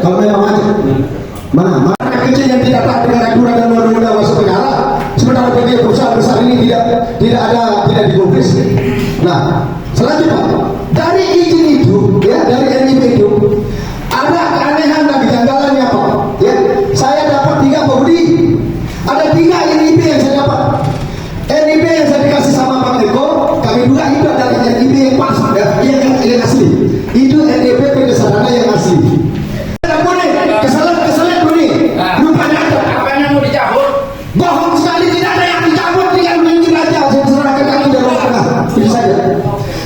kalau memang macet. Mana kecil yang tidak taat dengan aturan dan undang-undang masuk penjara, sementara bagi perusahaan besar ini tidak digubris. Nah, selanjutnya dari izin itu, ya dari NIP itu ada keanehan dan kejanggalannya Pak. Ya, saya dapat 3 Pak Budi. Ada 3 NIP yang saya dapat. NIP yang saya dikasih sama Pak Eko, kami duga itu adalah NIP yang pas, yang asli. Itu NIP Pengesadana yang asli. Kesalahan Budi. Lupanya ada. Apa yang mau dicabut? Bohong sekali, tidak ada yang dicabut, tinggal mungkin aja saya serahkan kami dalam tengah. Itu saja.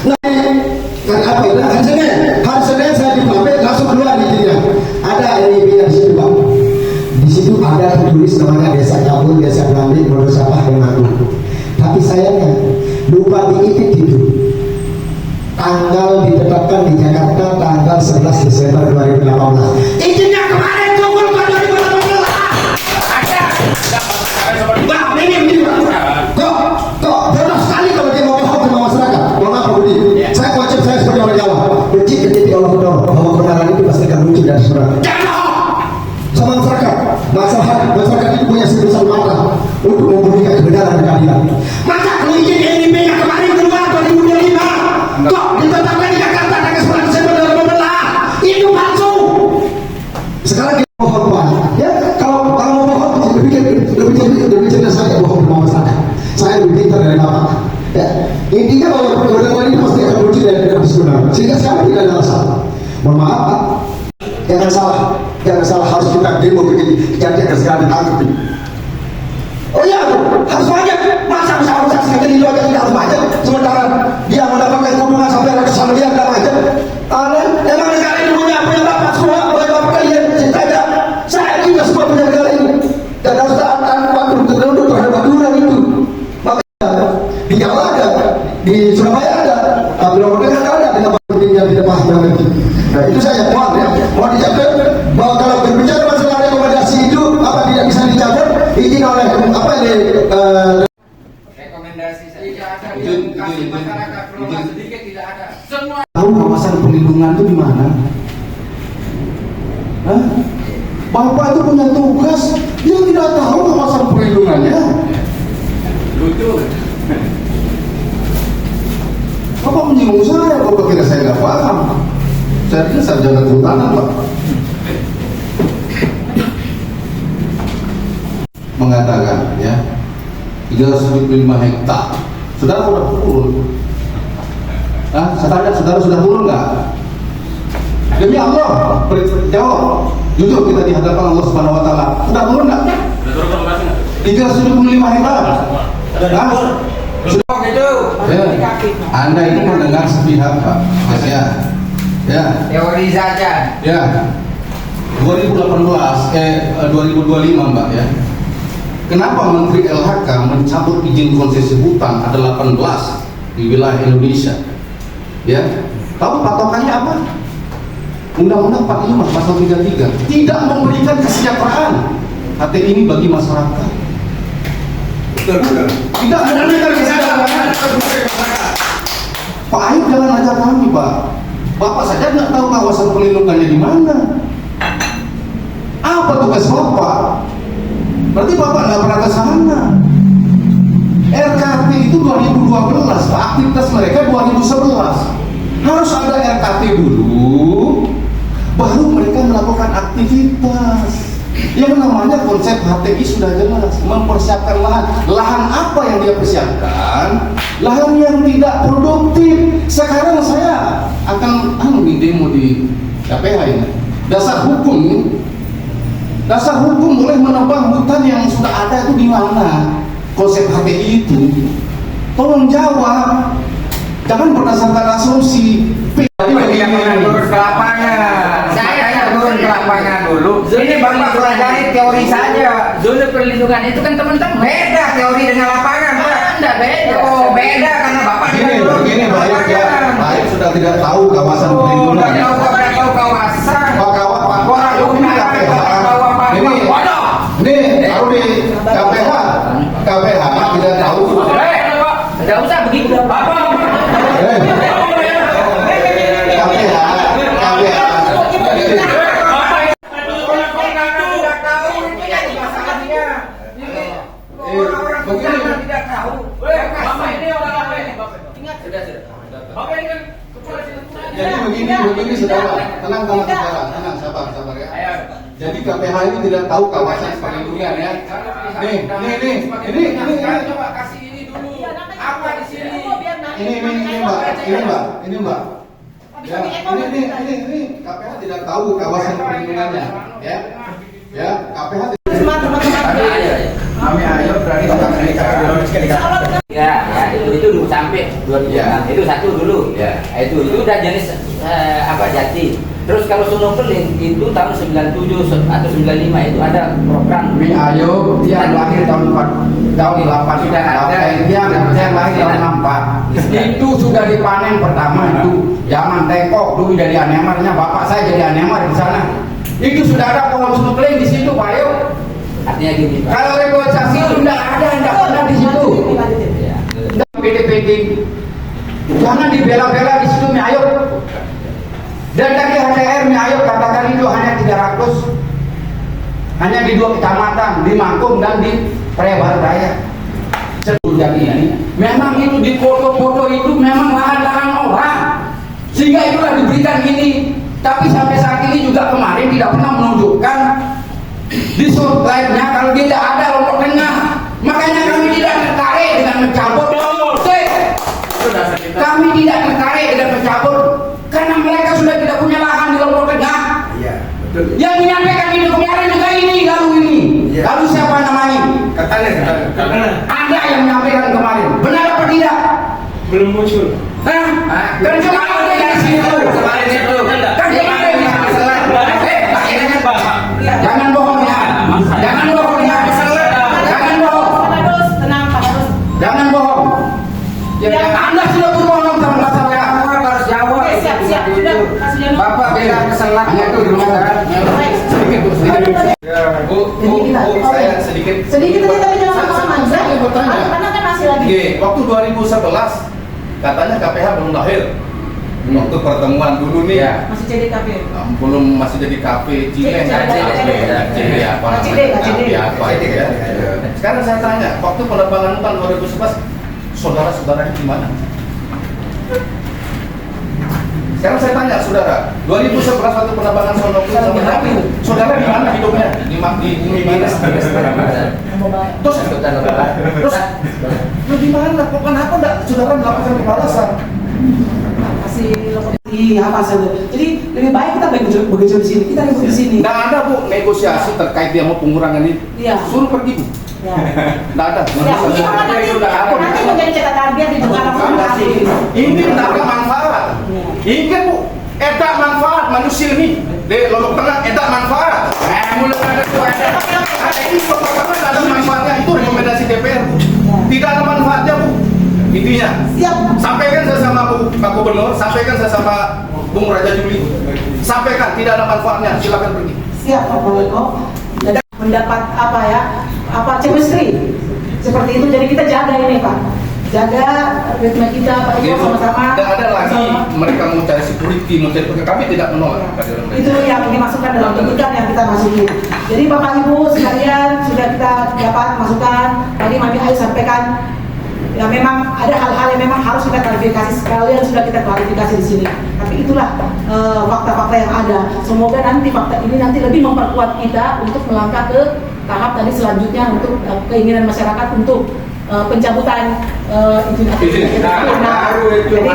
Nah, apa itu? Hari Senin saya dipamit langsung keluar izinnya. Ada NIP yang di situ Pak. Di situ ada tertulis namanya Desa Cabul, Desa Belambi, Wonosapah dan Agung. Tapi sayangnya lupa diitik itu. Tanggal ditetapkan di Jakarta tanggal 11 Desember 2018. Izinnya kemarin tunggu Pak 2018. Ada. Nah, ini kok bodoh sekali kalau dia mau bohong sama masyarakat. Mohon maaf Pak Budi. Saya konsep saya sebagai orang Jawa. Benci ketika Allah benar bahwa kebenaran itu pasti akan muncul dari surat. Jangan bohong sama masyarakat. Masyarakat itu punya sebesar mata untuk memberikan kebenaran dan keadilan. Maka kalau izin NIP yang kemarin keluar 2025 kok ditetapkan di Jakarta tanggal 11 Desember 2018 itu palsu. Sekarang kita bohong Pak. Ya kalau mau bohong lebih cerdas saya bohong sama masyarakat. Saya lebih pintar dari Bapak. Ya intinya bahwa kebenaran ini pasti akan muncul dari kebenaran. Sehingga sekarang tidak ada masalah. Mohon maaf Pak. Jangan salah harus kita demo begini. Jangan segera ditangkap. Oh iya, harus banyak. Masa usaha sekali itu aja tidak harus banyak. Sementara dia mendapatkan keuntungan sampai ratusan miliar tidak banyak. Emang negara ini punya bapak semua, oleh bapak kalian cinta. Saya juga semua punya negara ini. Dan harus taat waktu terduduk terhadap aturan itu. Makanya di Jawa ada, di Surabaya ada, tapi Lombok ada dengan yang tidak paham lagi. Nah itu saya mohon ya, mohon dijaga bahwa kalau berbicara masalah rekomendasi itu apa tidak bisa dicabut izin oleh apa ini rekomendasi saya tidak ada yang kasih masyarakat keluar sedikit tidak ada. Semua tahu kawasan perlindungan itu di mana? Hah? Bapak itu punya tugas, dia tidak tahu kawasan perlindungannya. lucu. Bapak menyinggung saya, Bapak kira saya nggak paham. Saya kira sarjana kehutanan Pak. Mengatakan ya 375 hektar. Saudara sudah turun. Saya tanya saudara sudah turun nggak? Demi Allah, jawab. Jujur kita di hadapan Allah Subhanahu Wa Taala. Sudah turun nggak? Sudah turun berapa nggak? 375 hektar. Sudah gitu. Anda itu mendengar sepihak Pak. Mas ya. Ya. Teori saja. Ya. 2025 Mbak ya. Kenapa Menteri LHK mencabut izin konsesi hutan ada 18 di wilayah Indonesia? Ya. Tahu patokannya apa? Undang-Undang 45 pasal 33 tidak memberikan kesejahteraan HTI ini bagi masyarakat. Tidak memberikan kesejahteraan. Pak Aib jangan ajar kami Pak. Bapak saja nggak tahu kawasan perlindungannya di mana. Apa tugas Bapak? Berarti Bapak nggak pernah ke sana. RKT itu 2012, Pak. Aktivitas mereka 2011. Harus ada RKT dulu, baru mereka melakukan aktivitas. Yang namanya konsep HTI sudah jelas, mempersiapkan lahan. Lahan apa yang dia persiapkan? Lahan yang tidak produktif. Sekarang saya akan demo di KPH ini. Dasar hukum boleh menebang hutan yang sudah ada itu di mana? Konsep HTI itu. Tolong jawab. Jangan berdasarkan asumsi. Yang turun ke lapangan. Saya turun ke lapangan dulu. Ini Bapak pelajari teori saja. Zona perlindungan itu kan teman-teman beda teori dengan lapangan. Tidak beda. Oh beda karena Bapak Begini baik ya. Baik sudah tidak tahu kawasan perlindungan. Tidak tahu kawasan. Ini tahu di KPH tidak tahu. Tidak usah begitu. Bapak. Jadi begini saudara, tenang saudara, tenang sabar ya. Jadi KPH ini tidak tahu kawasan perlindungan ya. Ini Coba kasih ini dulu. Apa di sini? Ini mbak. Ya, ini KPH tidak tahu kawasan perlindungannya, ya. Ya, KPH Kami ayo berani itu dulu sampai 2006. Itu satu dulu. Itu udah jenis jati. Terus kalau Sunung Keling itu tahun 97 atau 95 itu ada program. Kami ayo dia lahir tahun 8 Sudah ada. Dia lahir tahun 64. Itu sudah dipanen pertama itu. Zaman Tengkok dulu jadi anemarnya, bapak saya jadi anemar di sana. Itu sudah ada pohon Sunung Keling di situ, Pak Ayo. Artinya gini, Pak. Kalau reboisasi itu tidak ada di situ. PD-PD. Jangan dibela-bela di situ, Mi Ayo. Dan dari HTR, Mi Ayo katakan itu hanya 300. Hanya di 2 kecamatan, di Mangkum dan di Prebar Raya. Jadi ini, memang itu di foto-foto itu memang lahan-lahan orang. Sehingga itulah diberikan ini. Tapi sampai saat ini juga kemarin tidak pernah menunjukkan di slide-nya kalau tidak ada Lombok Tengah. Makanya kami tidak tertarik dengan mencabut. Kami tidak tertarik dengan mencabut karena mereka sudah tidak punya lahan di Lombok Tengah. Iya, betul. Yang menyampaikan itu kemarin juga ini. Lalu siapa namanya? Katanya. Anda yang menyampaikan kemarin. Benar apa tidak? Belum muncul. Dan cuma ada di situ. Kemarin itu. Kan kemarin di situ. Jangan bohong ya. Jangan bohong ya. Jangan bohong. Jangan bohong. Anda sudah berbohong sama saya. Harus jawab. Siap. Bapak bela kesalahan itu di rumah kan? Bu, saya sedikit Sedikit aja tapi jangan lama-lama. Saya mau tanya. Karena kan masih lagi. Oke, waktu 2011 katanya KPH belum lahir. Waktu pertemuan dulu nih, Masih CDKP. belum masih jadi kafe Cileng, Cide apa ya. Sekarang saya tanya, waktu penerbangan tahun 2011 saudara-saudara di mana? Sekarang saya tanya saudara, 2011 waktu penerbangan Sonok sama Nabi, saudara di mana hidupnya? Di bumi mana? Terus lu di mana? Kenapa enggak saudara melakukan pembalasan? Apa saja. Jadi lebih baik kita bekerja di sini. Kita ribut di sini. Nggak ada Bu negosiasi terkait dia mau pengurangan ini. Iya. Suruh pergi Bu. Ya. Nggak ada. Nanti menjadi catatan biar didengar sama Ini tidak ada manfaat. Ingat Bu, edak manfaat manusia ini. Di Lombok Tengah edak manfaat. Mulai ada itu ada ini pertama ada manfaatnya itu rekomendasi DPR Bu. Tidak ada manfaatnya Bu. Intinya. Siap. Sampaikan saya sama Pak Gubernur, sampaikan saya sama Bung Raja Juli. Sampaikan tidak ada manfaatnya, silakan pergi. Siap Pak Weko. Mendapat chemistry seperti itu. Jadi kita jaga ini Pak. Jaga ritme kita Pak Iko sama-sama. Dan ada lagi mereka mau cari security, mau cari kami tidak menolak. Itu yang dimasukkan dalam tuntutan yang kita masuki. Jadi Bapak Ibu sekalian sudah kita dapat masukan. Tadi Mami Ayu sampaikan. Ya memang ada hal-hal yang memang harus kita klarifikasi, sekalian sudah kita klarifikasi di sini. Tapi itulah fakta-fakta yang ada. Semoga nanti fakta ini nanti lebih memperkuat kita untuk melangkah ke tahap tadi selanjutnya untuk keinginan masyarakat untuk pencabutan izin. Jadi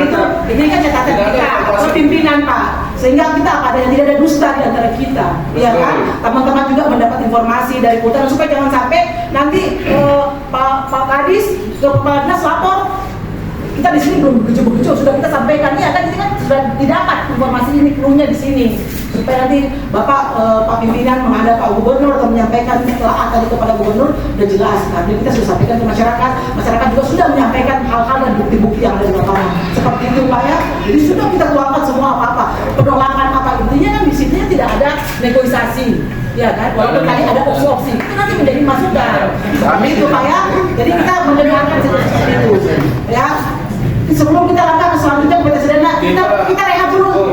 ini kan catatan kita, kepimpinan Pak. Sehingga kita tidak ada dusta di antara kita, ya kan? Teman-teman juga mendapat informasi dari putaran supaya jangan sampai nanti Pak Kadis ke Pak Dinas lapor kita di sini belum begitu sudah kita sampaikan ya kan, ini kan sudah didapat informasi ini klunya di sini supaya nanti Bapak Pak pimpinan menghadap Pak Gubernur atau menyampaikan telah tadi kepada Gubernur sudah jelas. Nah, kita sudah sampaikan ke masyarakat juga sudah menyampaikan hal-hal dan bukti-bukti yang ada di lapangan seperti itu Pak ya. Jadi sudah kita keluarkan semua apa-apa penolakan apa intinya kan di sini tidak ada negosiasi. Ya kan, walaupun tadi ada opsi-opsi itu nanti menjadi masukan seperti itu Pak ya. Jadi kita mendengarkan seperti itu ya. Sebelum kita langkah ke selanjutnya kita rehat dulu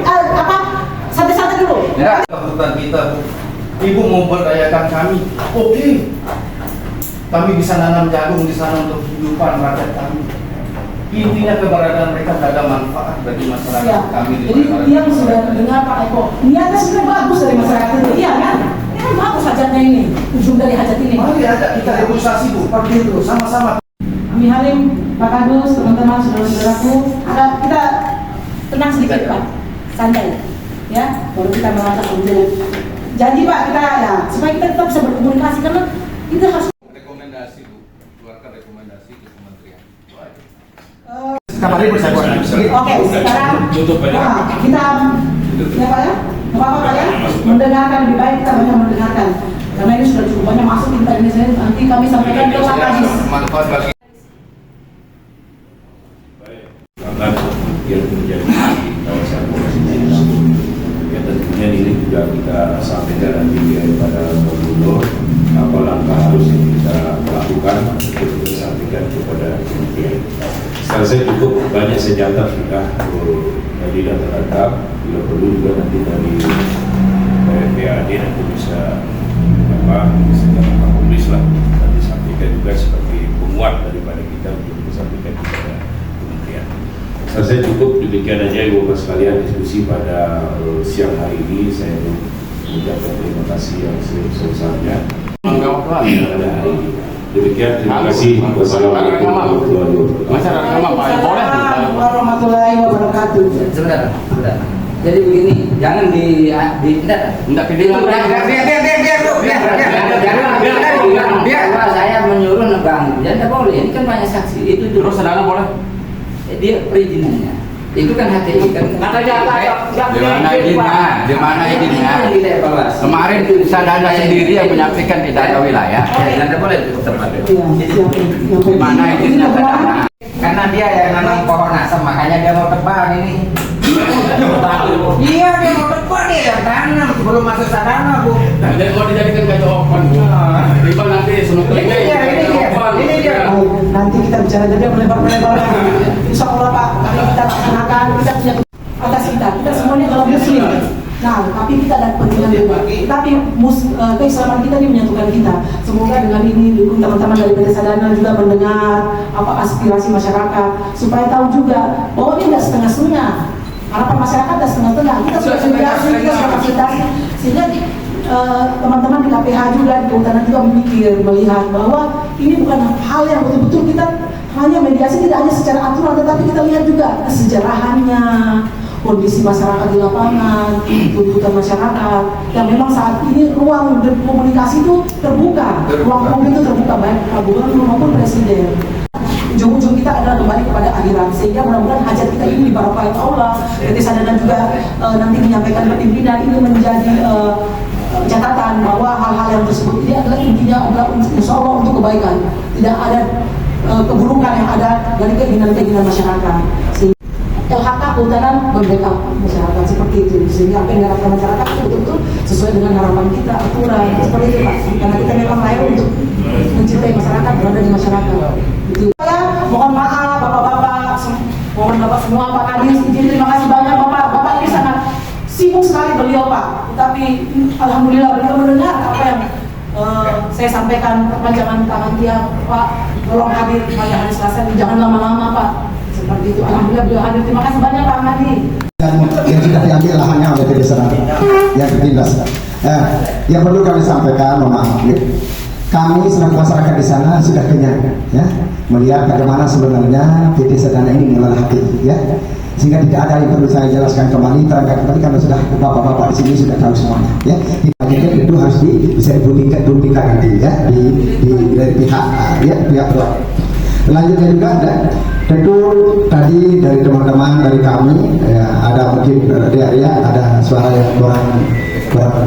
santai-santai dulu. Ya, kebutuhan kita Bu. Ibu mau berdayakan kami, oke. Kami bisa nanam jagung di sana untuk kehidupan rakyat kami. Intinya keberadaan mereka ada manfaat bagi masyarakat Ya, kami di jadi Balikpapan. yang sudah dengar Pak Eko, niatnya sebenarnya bagus dari masyarakat itu, iya kan? Ini kan bagus hajatnya ini, ujung dari hajat ini. Mari ada kita negosiasi Bu, seperti itu sama-sama. Kami Halim, Pak Kadus, teman-teman, saudara-saudaraku, kita tenang sedikit Pak, santai, ya, baru kita melangkah kemudian. Janji Pak kita ya, supaya kita tetap bisa berkomunikasi karena kita harus. Rekomendasi Bu, keluarkan rekomendasi ke kementerian. Kemarin bersama. Oke, sekarang kita ya Pak ya, apa Pak ya, mendengarkan lebih baik kita banyak mendengarkan karena ini sudah cukup banyak masuk kita ini saya nanti kami sampaikan ke Pak Kadis. Manfaat bagi Karena yang menjadi kawasan posisi ya tentunya ini juga kita sampaikan nanti kepada Gubernur apa langkah harus yang kita lakukan untuk kita sampaikan kepada kementerian. Sekarang saya cukup banyak senjata sudah dari data-data, bila perlu juga nanti dari PAD nanti bisa segala publis lah nanti sampaikan juga seperti penguat daripada kita untuk kita sampaikan kepada kementerian. Saya cukup demikian aja Ibu Bapak sekalian diskusi pada siang hari ini. Saya mengucapkan terima kasih yang sebesar-besarnya pada hari ini. Demikian, terima kasih. Wassalamualaikum warahmatullahi wabarakatuh. Assalamualaikum warahmatullahi wabarakatuh. Sebentar. Jadi begini, jangan enggak biar saya menyuruh nebang. Jangan tidak boleh. Ini kan banyak saksi. Itu terus saudara boleh. Dia perizinannya. Itu kan HTI kan. Di mana izinnya? Kemarin Sadana sendiri yang menyampaikan di data wilayah. Dan tidak boleh di tempat itu. Di mana izinnya Sadana? Karena dia yang nanam pohon asam, makanya dia mau tebang ini. Iya, dia mau tebang dia yang tanam sebelum masuk Sadana Bu. jadi mau dijadikan kaca open Bu. Tiba nanti semua Ini dia. Nanti kita bicara jadi melebar-melebar. Insya Allah Pak, kami kita laksanakan, kita punya atas kita semuanya kalau muslim. Nah, tapi kita ada kepentingan juga. Tapi keislaman kita ini menyatukan kita. Semoga dengan ini teman-teman dari PT Sadana juga mendengar apa aspirasi masyarakat supaya tahu juga bahwa ini tidak setengah-setengah. Harapan masyarakat tidak setengah-setengah. Kita sudah sediasi, kita sudah fasilitasi sehingga teman-teman di KPH juga di Kehutanan juga melihat bahwa ini bukan hal yang betul-betul kita hanya mediasi tidak hanya secara aturan, tetapi kita lihat juga kesejarahannya, kondisi masyarakat di lapangan, tuntutan masyarakat yang memang saat ini ruang komunikasi itu terbuka, ruang komunikasi itu terbuka baik Pak Gubernur maupun Presiden. Ujung-ujung kita adalah kembali kepada akhirat, sehingga mudah-mudahan hajat kita ini di barokah Allah. PT Sadana juga nanti menyampaikan ke pimpinan ini menjadi catatan bahwa hal-hal yang tersebut ini adalah intinya adalah insya Allah untuk kebaikan, tidak ada keburukan yang ada dari keinginan-keinginan masyarakat. Sehingga LHK Kehutanan membackup masyarakat seperti itu, sehingga apa yang diharapkan masyarakat itu betul-betul sesuai dengan harapan kita, aturan seperti itu Pak. Karena kita memang lahir untuk mencintai masyarakat, berada di masyarakat. Itu. Ya, mohon maaf Bapak-bapak, mohon Bapak semua Pak Kadis, izin terima kasih banyak Bapak ini sangat sibuk sekali beliau Pak. Tapi alhamdulillah beliau mendengar apa yang saya sampaikan. Perpanjangan tangan tiang Pak, tolong hadir pada hari Selasa ini, jangan lama-lama Pak. Seperti itu, alhamdulillah beliau hadir. Terima kasih banyak Pak Madi. Yang sudah diambil lahannya oleh PT Sadana yang ditindas. Yang perlu kami sampaikan, mohon maaf, kami selaku masyarakat di sana sudah kenyang, ya, melihat bagaimana sebenarnya PT Sadana ini mengelola HTI, ya, sehingga tidak ada yang perlu saya jelaskan kembali, terangkan kembali karena sudah bapak-bapak di sini sudah tahu semuanya, ya. Kita itu harus bisa dibuktikan nanti, ya, dari pihak, ya, pihak luar. Selanjutnya juga ada tentu tadi dari teman-teman dari kami, ya, ada mungkin dari area ada suara yang kurang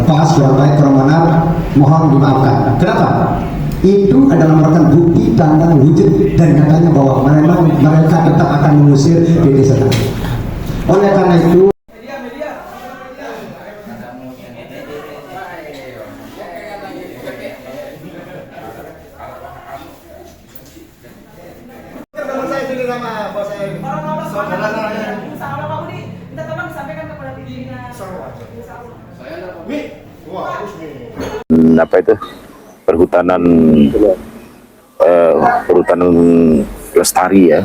pas, kurang baik, kurang benar, mohon dimaafkan. Kenapa? Itu adalah merupakan bukti tanda wujud dan nyatanya bahwa memang mereka tetap akan mengusir PT Sadana. Oleh karena itu apa itu perhutanan perhutanan lestari, ya,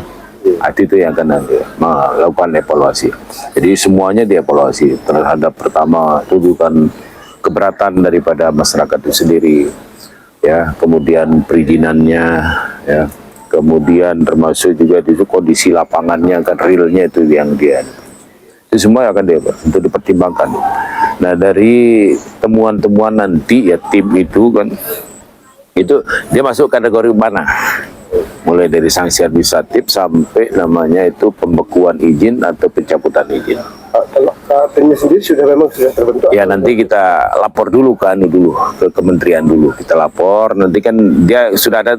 Itu yang akan melakukan evaluasi. Jadi semuanya dievaluasi terhadap pertama tuduhan keberatan daripada masyarakat itu sendiri, ya, kemudian perizinannya, ya, kemudian termasuk juga itu kondisi lapangannya kan realnya itu yang dia. Itu semua akan untuk dipertimbangkan. Nah, dari temuan-temuan nanti ya tim itu kan itu dia masuk kategori mana? Mulai dari sanksi administratif sampai namanya itu pembekuan izin atau pencabutan izin. Kalau timnya sendiri sudah terbentuk. Ya nanti kita lapor dulu ke kementerian dulu. Kita lapor, nanti kan dia sudah ada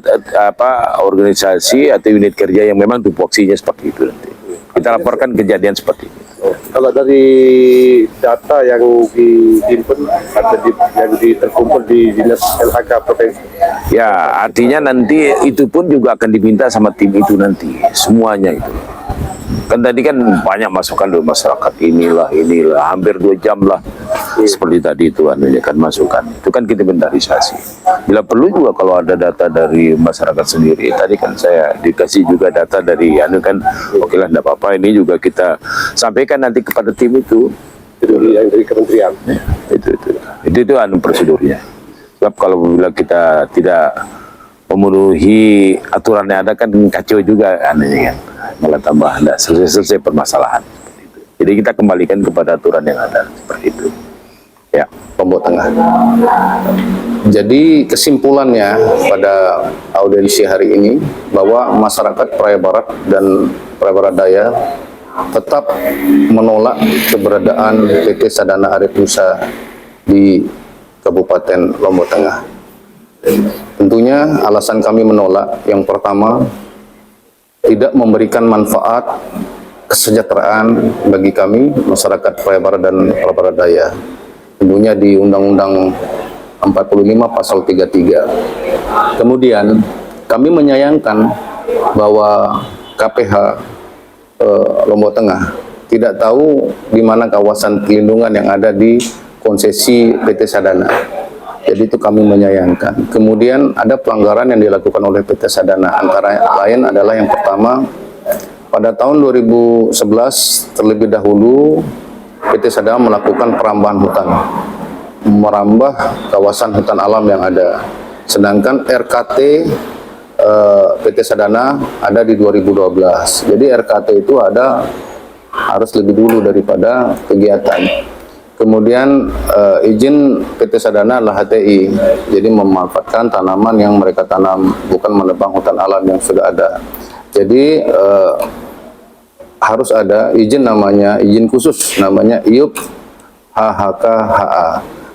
organisasi atau unit kerja yang memang tupoksinya seperti itu nanti. Kita laporkan kejadian seperti itu. Kalau dari data yang dihimpun atau yang terkumpul di Dinas LHK Provinsi. Ya, artinya nanti itu pun juga akan diminta sama tim itu nanti, semuanya itu. Kan tadi kan banyak masukan dari masyarakat, inilah, hampir 2 jam lah. Seperti tadi itu anunya kan masukan. Itu kan kita inventarisasi. Bila perlu juga kalau ada data dari masyarakat sendiri. Tadi kan saya dikasih juga data dari kan, oke lah, enggak apa-apa, ini juga kita sampaikan nanti kepada tim itu. Yang dari kementerian. Ya, itu prosedurnya. Sebab kalau bila kita tidak memenuhi aturan yang ada kan kacau juga anunya kan, malah tambah tidak selesai permasalahan. Jadi kita kembalikan kepada aturan yang ada seperti itu. Ya, Lombok Tengah. Jadi kesimpulannya pada audiensi hari ini bahwa masyarakat Praia Barat dan Praia Barat Daya tetap menolak keberadaan PT Sadana Arif Nusa di Kabupaten Lombok Tengah. Tentunya alasan kami menolak yang pertama, tidak memberikan manfaat kesejahteraan bagi kami masyarakat Praia Barat dan Praia Barat Daya. Tentunya di Undang-Undang 45 pasal 33. Kemudian kami menyayangkan bahwa KPH Lombok Tengah tidak tahu di mana kawasan pelindungan yang ada di konsesi PT Sadana. Jadi itu kami menyayangkan. Kemudian ada pelanggaran yang dilakukan oleh PT Sadana, antara lain adalah yang pertama, pada tahun 2011 terlebih dahulu PT Sadana melakukan perambahan hutan, merambah kawasan hutan alam yang ada. Sedangkan RKT PT Sadana ada di 2012. Jadi RKT itu harus lebih dulu daripada kegiatan. Kemudian izin PT Sadana adalah HTI, jadi memanfaatkan tanaman yang mereka tanam, bukan menebang hutan alam yang sudah ada. Jadi harus ada izin, namanya izin khusus, namanya IUP HHK-HA.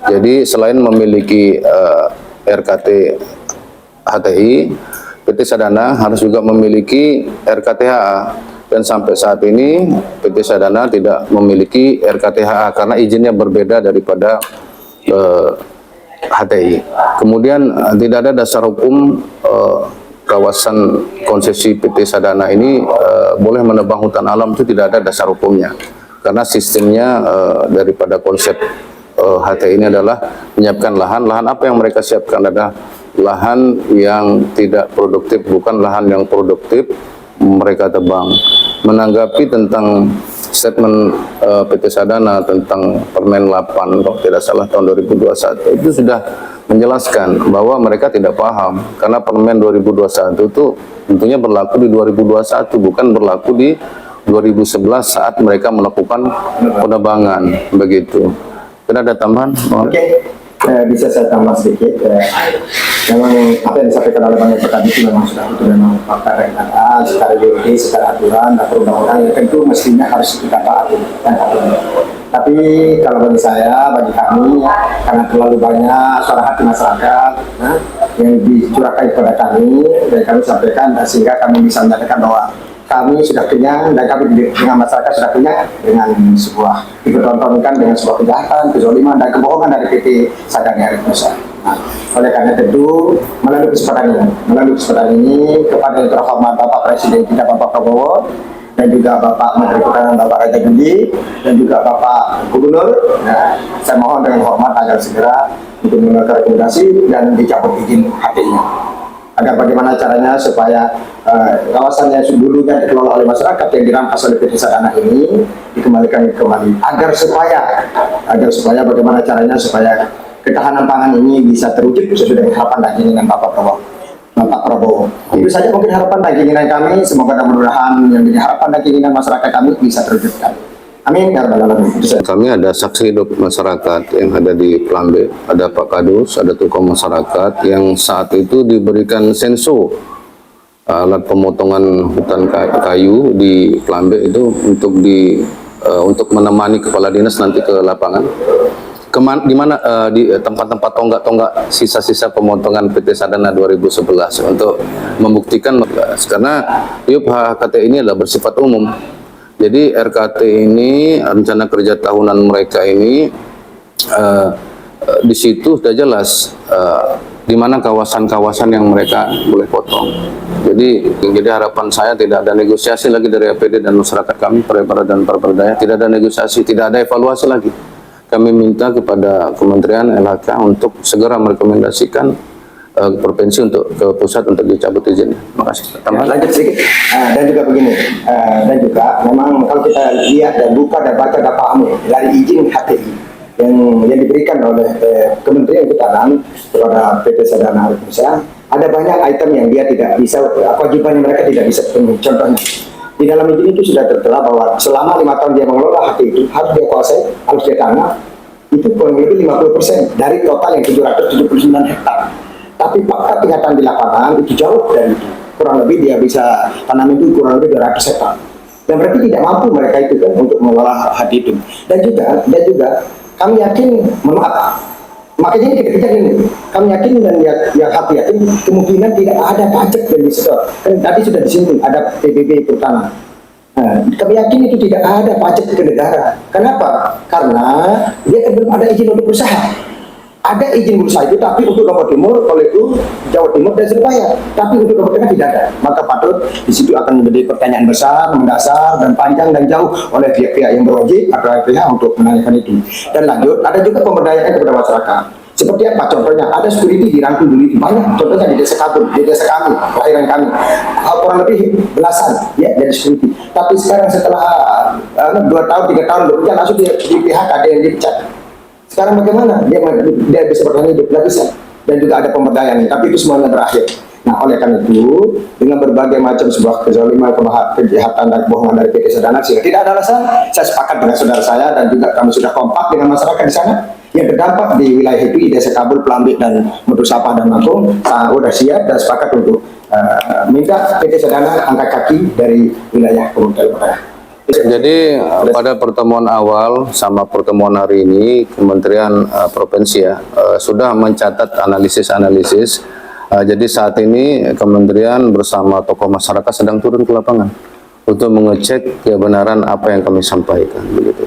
Jadi selain memiliki RKT HTI, PT Sadana harus juga memiliki RKT-HA. Dan sampai saat ini PT Sadana tidak memiliki RKT-HA karena izinnya berbeda daripada HTI. Kemudian tidak ada dasar hukum kawasan konsesi PT Sadana ini boleh menebang hutan alam, itu tidak ada dasar hukumnya. Karena sistemnya daripada konsep HTI ini adalah menyiapkan lahan. Lahan apa yang mereka siapkan adalah lahan yang tidak produktif, bukan lahan yang produktif mereka tebang. Menanggapi tentang statement PT Sadana tentang Permen 8 kalau tidak salah tahun 2021, itu sudah menjelaskan bahwa mereka tidak paham karena Permen 2021 itu tentunya berlaku di 2021, bukan berlaku di 2011 saat mereka melakukan penebangan begitu. Tidak ada tambahan? Oke. Bisa saya tambah sedikit. Memang apa yang disampaikan oleh Bang Eko tadi itu memang sudah itu memang fakta dan data secara yuridis, secara aturan dan perundang-undang yang tentu mestinya harus kita taati. Tapi kalau bagi saya, bagi kami, karena terlalu banyak suara hati masyarakat yang dicurahkan kepada kami, dan kami sampaikan, sehingga kami bisa menyatakan bahwa kami sudah kenyang dan kami dengan masyarakat sudah kenyang dengan sebuah dipertontonkan dengan sebuah kejahatan, kezaliman dan kebohongan dari PT Sadana Arif Nusa. Nah, oleh karena itu melalui kesempatan ini kepada yang terhormat Bapak Presiden kita Bapak Prabowo dan juga Bapak Menteri Pertahanan Bapak Raja Budi dan juga Bapak Gubernur, saya mohon dengan hormat agar segera untuk mengeluarkan rekomendasi dan dicabut izin HTI-nya. agar bagaimana caranya supaya kawasan yang dulunya dikelola oleh masyarakat yang dirampas oleh PT Sadana ini dikembalikan kembali, agar supaya bagaimana caranya supaya ketahanan pangan ini bisa terwujud sesuai dengan harapan dan keinginan Bapak Prabowo. Itu saja mungkin harapan dan keinginan kami, semoga mudah-mudahan yang menjadi harapan dan keinginan masyarakat kami bisa terwujudkan. Amin ya rabbal alamin. Kami ada saksi hidup masyarakat yang ada di Plambe, ada Pak Kadus, ada tokoh masyarakat yang saat itu diberikan senso alat pemotongan hutan kayu di Plambe itu untuk menemani kepala dinas nanti ke lapangan. Di mana di tempat-tempat tonggak-tonggak sisa-sisa pemotongan PT Sadana 2011 untuk membuktikan karena IUP HKT ini adalah bersifat umum. Jadi RKT ini, rencana kerja tahunan mereka ini, di situ sudah jelas di mana kawasan-kawasan yang mereka boleh potong. Jadi harapan saya tidak ada negosiasi lagi dari APD dan masyarakat kami, Perebara dan Perberdaya, tidak ada negosiasi, tidak ada evaluasi lagi. Kami minta kepada Kementerian LHK untuk segera merekomendasikan provinsi untuk ke pusat untuk dicabut izinnya. Terima kasih. Ya, lanjut sedikit. Dan juga begini, dan juga memang kalau kita lihat dan buka dan baca dan pahami dari izin HTI yang diberikan oleh Kementerian Kehutanan kepada PT Sadana Indonesia, ada banyak item yang dia tidak bisa, kewajiban mereka tidak bisa penuhi. Contohnya, di dalam izin itu sudah tertera bahwa selama 5 tahun dia mengelola HTI itu harus dia kuasai, harus dia tanam itu kurang lebih 50% dari total yang 779 hektar. Tapi fakta kenyataan di lapangan itu jauh dari itu. Kurang lebih dia bisa tanam itu kurang lebih 200 hektar. Dan berarti tidak mampu mereka itu kan untuk mengolah hati itu. Dan juga kami yakin, maaf, makanya ini kita kejar ini. Kami yakin dan yang hati yakin kemungkinan tidak ada pajak yang disedot. Kan tadi sudah disinggung ada PBB pertama. Kami yakin itu tidak ada pajak ke negara. Kenapa? Karena dia belum ada izin untuk berusaha. Ada izin berusaha itu, tapi untuk Lombok Timur, oleh itu Jawa Timur dan Surabaya. Tapi untuk Lombok Tengah tidak ada. Maka patut di situ akan menjadi pertanyaan besar, mendasar dan panjang dan jauh oleh pihak-pihak yang berwajib atau pihak untuk menanyakan itu. Dan lanjut, ada juga pemberdayaan kepada masyarakat. Seperti apa? Contohnya, ada security di Rangkul dulu itu banyak. Contohnya di desa Kabul, di desa kami, kelahiran kami, kurang lebih belasan ya dari security. Tapi sekarang setelah 2 tahun, 3 tahun bekerja langsung di PHK ada yang dipecat. Sekarang bagaimana? Dia bisa bertahan hidup, tidak bisa. Dan juga ada pemberdayaan, tapi itu semuanya berakhir. Nah, oleh karena itu, dengan berbagai macam sebuah kezaliman, kejahatan dan kebohongan dari PT Sadana, sehingga tidak ada alasan, saya sepakat dengan saudara saya dan juga kami sudah kompak dengan masyarakat di sana yang terdampak di wilayah itu, di desa Kabul, Plambe, dan Mudusapa dan Lampung, sudah siap dan sepakat untuk minta PT Sadana angkat kaki dari wilayah Kabupaten Utara. Jadi pada pertemuan awal sama pertemuan hari ini Kementerian Provinsi sudah mencatat analisis-analisis. Jadi saat ini Kementerian bersama tokoh masyarakat sedang turun ke lapangan untuk mengecek kebenaran apa yang kami sampaikan begitu.